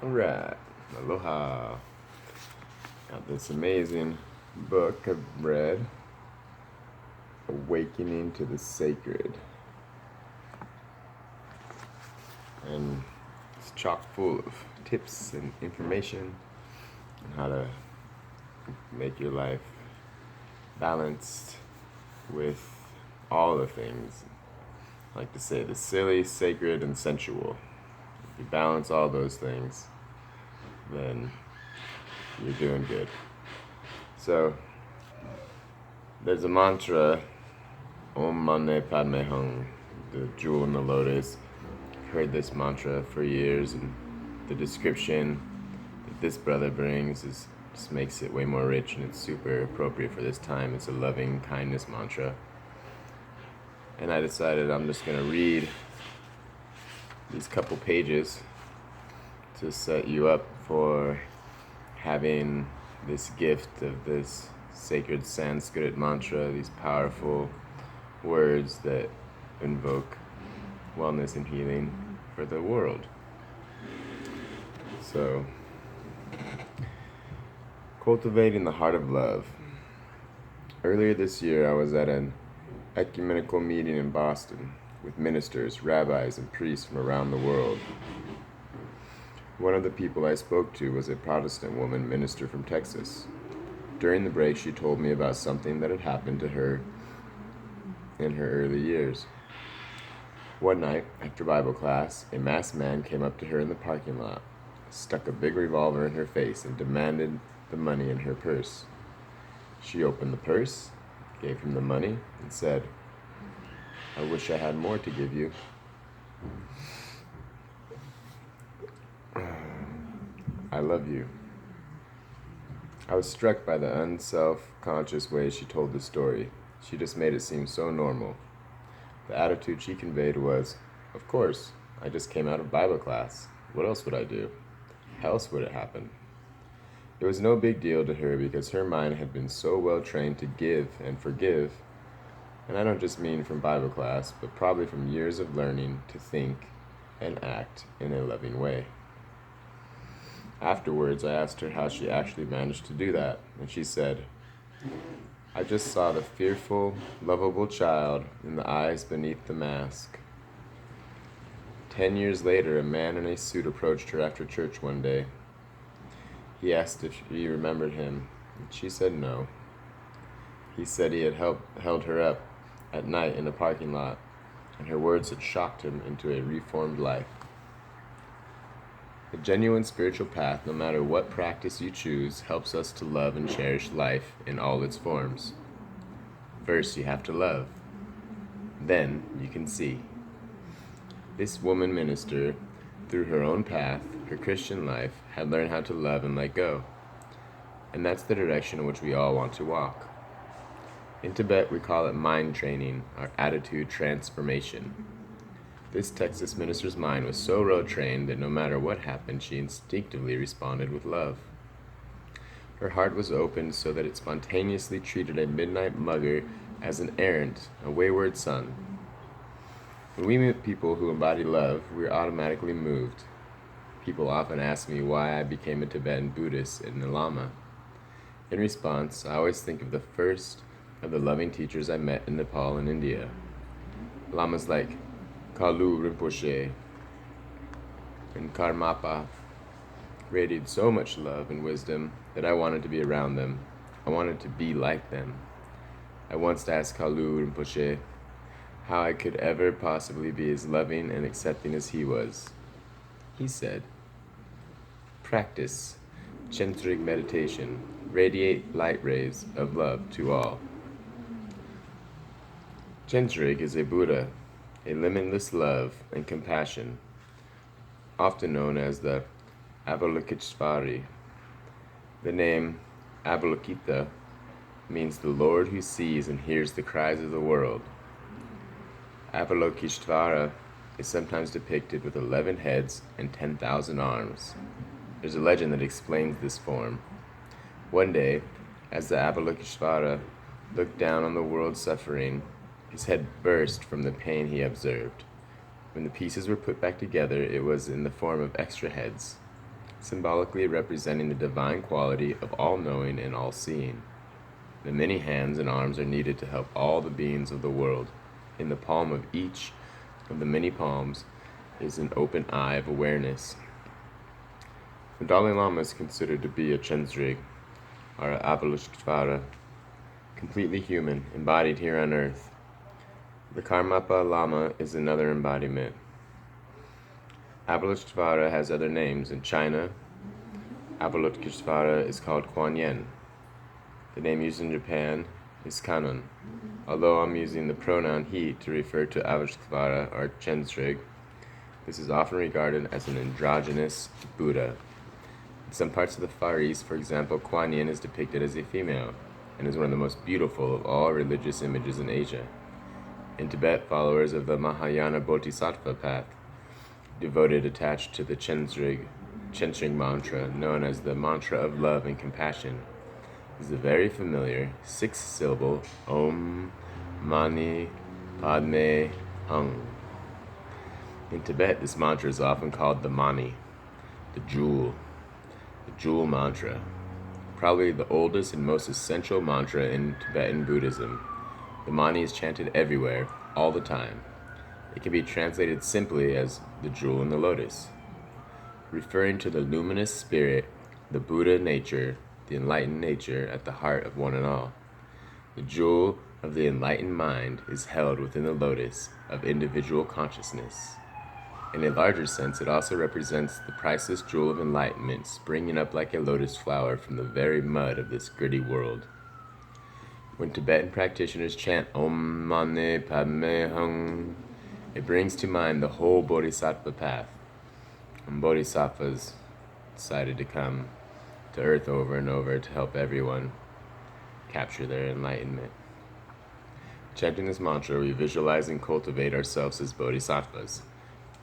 Alright, aloha. Got this amazing book I've read, Awakening to the Sacred. And it's chock full of tips and information on how to make your life balanced with all the things. I like to say the silly, sacred, and sensual. If you balance all those things, then you're doing good. So, there's a mantra, Om Mane Padme Hum, the jewel in the lotus. I've heard this mantra for years, and the description that this brother brings just makes it way more rich, and it's super appropriate for this time. It's a loving kindness mantra. And I decided I'm just going to read these couple pages to set you up for having this gift of this sacred Sanskrit mantra, these powerful words that invoke wellness and healing for the world. So, cultivating the heart of love. Earlier this year, I was at an ecumenical meeting in Boston with ministers, rabbis, and priests from around the world. One of the people I spoke to was a Protestant woman minister from Texas. During the break, she told me about something that had happened to her in her early years. One night, after Bible class, a masked man came up to her in the parking lot, stuck a big revolver in her face, and demanded the money in her purse. She opened the purse, gave him the money, and said, "I wish I had more to give you." "I love you." I was struck by the unself-conscious way she told the story. She just made it seem so normal. The attitude she conveyed was, "Of course, I just came out of Bible class. What else would I do? How else would it happen?" It was no big deal to her because her mind had been so well trained to give and forgive, and I don't just mean from Bible class, but probably from years of learning to think and act in a loving way. Afterwards, I asked her how she actually managed to do that, and she said, "I just saw the fearful, lovable child in the eyes beneath the mask." 10 years later, a man in a suit approached her after church one day. He asked if she remembered him, and she said no. He said he had held her up at night in the parking lot, and her words had shocked him into a reformed life. A genuine spiritual path, no matter what practice you choose, helps us to love and cherish life in all its forms. First, you have to love. Then, you can see. This woman minister, through her own path, her Christian life, had learned how to love and let go. And that's the direction in which we all want to walk. In Tibet, we call it mind training, or attitude transformation. This Texas minister's mind was so well trained that no matter what happened, she instinctively responded with love. Her heart was opened so that it spontaneously treated a midnight mugger as an errant, a wayward son. When we meet people who embody love, we are automatically moved. People often ask me why I became a Tibetan Buddhist and a Lama. In response, I always think of the first of the loving teachers I met in Nepal and India. Lamas like Kalu Rinpoche and Karmapa radiated so much love and wisdom that I wanted to be around them. I wanted to be like them. I once asked Kalu Rinpoche how I could ever possibly be as loving and accepting as he was. He said, "Practice centric meditation, radiate light rays of love to all." Centric is a Buddha, a limitless love and compassion, often known as the Avalokiteshvara. The name Avalokita means the Lord who sees and hears the cries of the world. Avalokiteshvara is sometimes depicted with 11 heads and 10,000 arms. There's a legend that explains this form. One day, as the Avalokiteshvara looked down on the world's suffering, his head burst from the pain he observed. When the pieces were put back together, it was in the form of extra heads. symbolically representing the divine quality of all-knowing and all-seeing. The many hands and arms are needed to help all the beings of the world. In the palm of each of the many palms is an open eye of awareness. The Dalai Lama is considered to be a Chensrig, or Avalokiteshvara, completely human, embodied here on earth. The Karmapa Lama is another embodiment. Avalokiteshvara has other names. In China, Avalokiteshvara is called Kuan Yin. The name used in Japan is Kannon. Although I'm using the pronoun he to refer to Avalokiteshvara or Chensrig, this is often regarded as an androgynous Buddha. In some parts of the Far East, for example, Kuan Yin is depicted as a female and is one of the most beautiful of all religious images in Asia. In Tibet, followers of the Mahayana Bodhisattva path, devoted attached to the Chensrig mantra, known as the mantra of love and compassion, is the very familiar 6-syllable Om Mani Padme Hung. In Tibet, this mantra is often called the Mani, the jewel mantra, probably the oldest and most essential mantra in Tibetan Buddhism. The Mani is chanted everywhere, all the time. It can be translated simply as the jewel in the lotus, referring to the luminous spirit, the Buddha nature, the enlightened nature at the heart of one and all. The jewel of the enlightened mind is held within the lotus of individual consciousness. In a larger sense, it also represents the priceless jewel of enlightenment springing up like a lotus flower from the very mud of this gritty world. When Tibetan practitioners chant Om Mani Padme Hung, it brings to mind the whole Bodhisattva path. And Bodhisattvas decided to come to earth over and over to help everyone capture their enlightenment. Chanting this mantra, we visualize and cultivate ourselves as Bodhisattvas,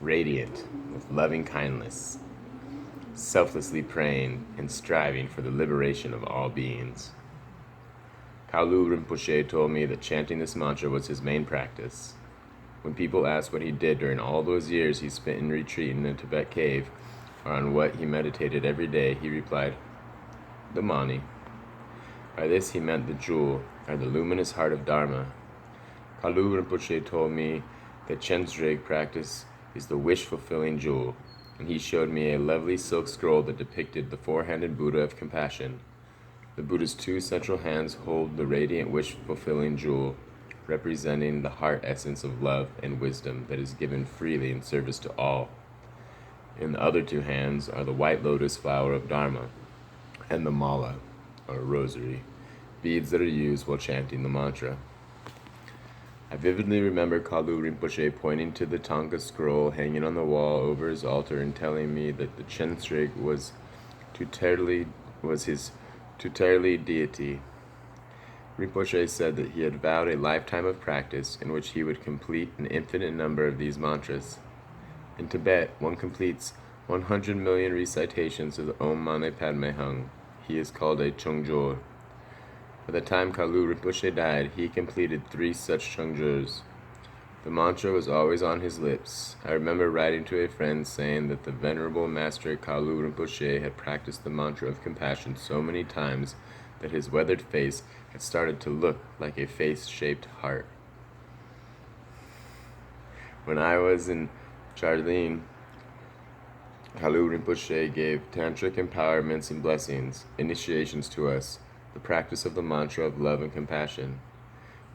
radiant with loving kindness, selflessly praying and striving for the liberation of all beings. Kalu Rinpoche told me that chanting this mantra was his main practice. When people asked what he did during all those years he spent in retreat in a Tibet cave, or on what he meditated every day, he replied, the Mani. By this he meant the jewel, or the luminous heart of Dharma. Kalu Rinpoche told me that Chensrig practice is the wish-fulfilling jewel, and he showed me a lovely silk scroll that depicted the four-handed Buddha of compassion. The Buddha's two central hands hold the radiant wish-fulfilling jewel, representing the heart essence of love and wisdom that is given freely in service to all. In the other two hands are the white lotus flower of Dharma and the mala, or rosary, beads that are used while chanting the mantra. I vividly remember Kalu Rinpoche pointing to the Thangka scroll hanging on the wall over his altar and telling me that the Chensrig was his tutelary deity. Rinpoche said that he had vowed a lifetime of practice in which he would complete an infinite number of these mantras. In Tibet, one completes 100 million recitations of the Om Mani Padme Hung. He is called a Chongjor. By the time Kalu Rinpoche died, he completed 3 such Chongjors. The mantra was always on his lips. I remember writing to a friend saying that the Venerable Master Kalu Rinpoche had practiced the mantra of compassion so many times that his weathered face had started to look like a face-shaped heart. When I was in Charlene, Kalu Rinpoche gave tantric empowerments and blessings, initiations to us, the practice of the mantra of love and compassion.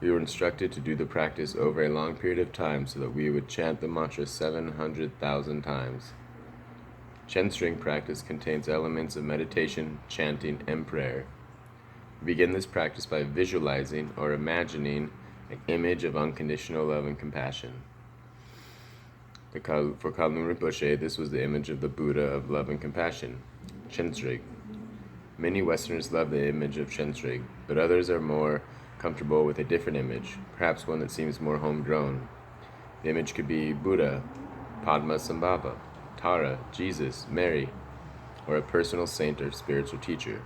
We were instructed to do the practice over a long period of time so that we would chant the mantra 700,000 times. Chensrig practice contains elements of meditation, chanting, and prayer. We begin this practice by visualizing or imagining an image of unconditional love and compassion. For Kalu Rinpoche, this was the image of the Buddha of love and compassion, Chensrig. Many Westerners love the image of Chensrig, but others are more comfortable with a different image, perhaps one that seems more homegrown. The image could be Buddha, Padmasambhava, Tara, Jesus, Mary, or a personal saint or spiritual teacher.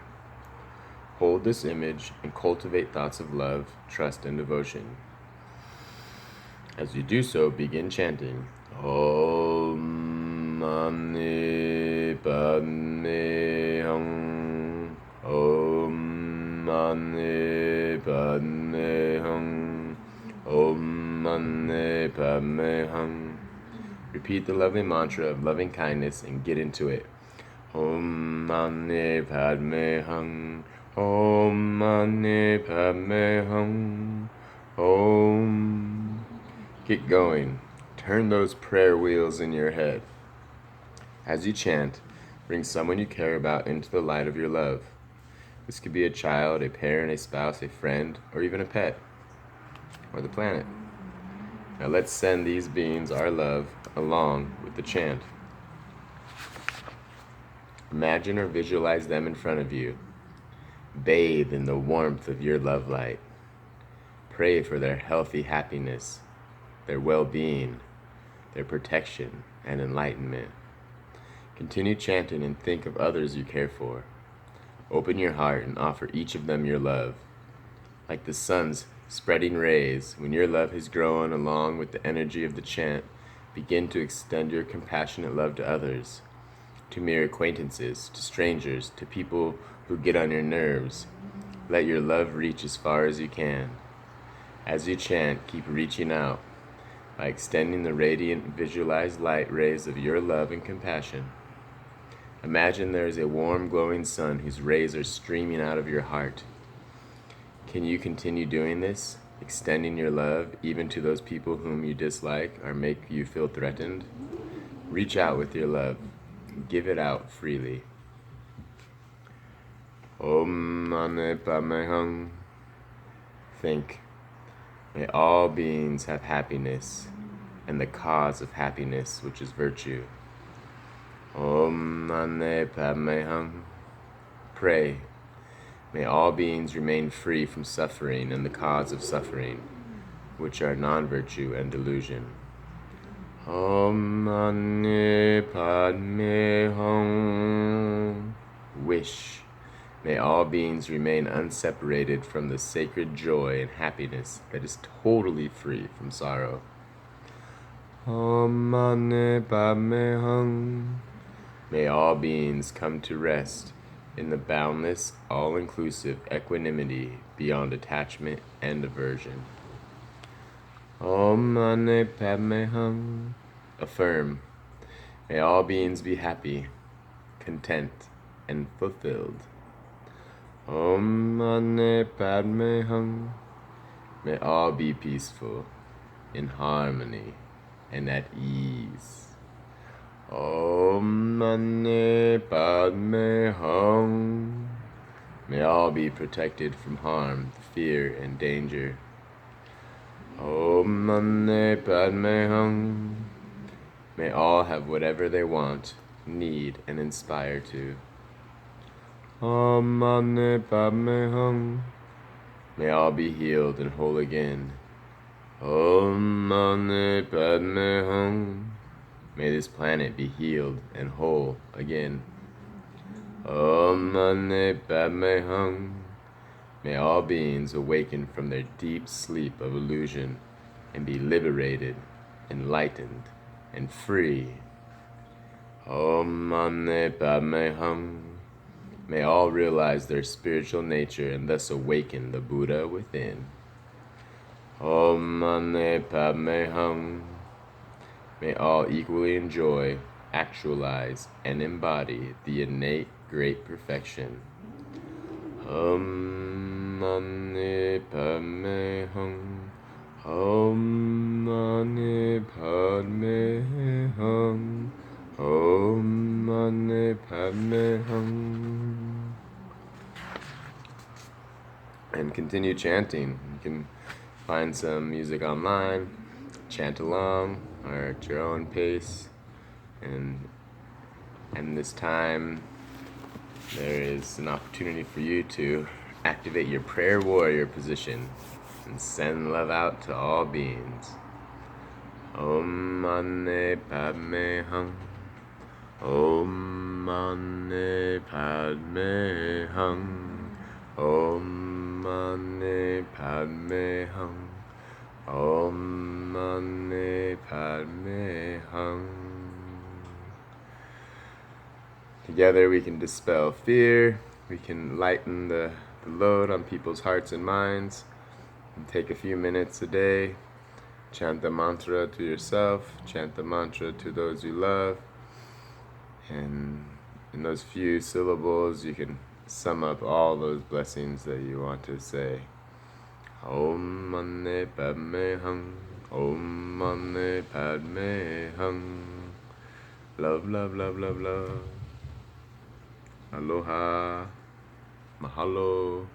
Hold this image and cultivate thoughts of love, trust, and devotion. As you do so, begin chanting Om Mani Padme padme hum. Om mani padme hum. Om mani padme hum. Repeat the lovely mantra of loving kindness and get into it. Om mani padme hum. Om mani padme hum. Om. Get going. Turn those prayer wheels in your head. As you chant, bring someone you care about into the light of your love. This could be a child, a parent, a spouse, a friend, or even a pet, or the planet. Now let's send these beings our love along with the chant. Imagine or visualize them in front of you. Bathe in the warmth of your love light. Pray for their healthy happiness, their well-being, their protection, and enlightenment. Continue chanting and think of others you care for. Open your heart and offer each of them your love. Like the sun's spreading rays, when your love has grown along with the energy of the chant, begin to extend your compassionate love to others, to mere acquaintances, to strangers, to people who get on your nerves. Let your love reach as far as you can. As you chant, keep reaching out by extending the radiant, visualized light rays of your love and compassion. Imagine there is a warm, glowing sun whose rays are streaming out of your heart. Can you continue doing this, extending your love even to those people whom you dislike or make you feel threatened? Reach out with your love. Give it out freely. Om mani padme hum. Think. May all beings have happiness and the cause of happiness, which is virtue. Om mani padme hum. Pray. May all beings remain free from suffering and the cause of suffering, which are non-virtue and delusion. Om mani padme hum. Wish. May all beings remain unseparated from the sacred joy and happiness that is totally free from sorrow. Om mani padme hum. May all beings come to rest in the boundless, all-inclusive equanimity beyond attachment and aversion. Om mani padme hum. Affirm. May all beings be happy, content, and fulfilled. Om mani padme hum. May all be peaceful, in harmony, and at ease. Om mani padme hum. May all be protected from harm, fear, and danger. Om mani padme hum. May all have whatever they want, need, and inspire to. Om mani padme hum. May all be healed and whole again. Om mani padme hum. May this planet be healed and whole again. Om mani padme hum. May all beings awaken from their deep sleep of illusion and be liberated, enlightened, and free. Om mani padme hum. May all realize their spiritual nature and thus awaken the Buddha within. Om mani padme hum. May all equally enjoy, actualize, and embody the innate great perfection. Om mani padme hum. Om mani padme hum. Om mani padme hum. And continue chanting. You can find some music online, chant along, or at your own pace. And this time, there is an opportunity for you to activate your prayer warrior position and send love out to all beings. Om mani padme hum. Om mani padme hum. Om mani padme hum. Om mani padme hum. Together we can dispel fear, we can lighten the load on people's hearts and minds, and take a few minutes a day, chant the mantra to yourself, chant the mantra to those you love, and in those few syllables you can sum up all those blessings that you want to say. Om Mane Padme Hum, Om Mane Padme Hum. Love, love, love, love, love. Aloha. Mahalo.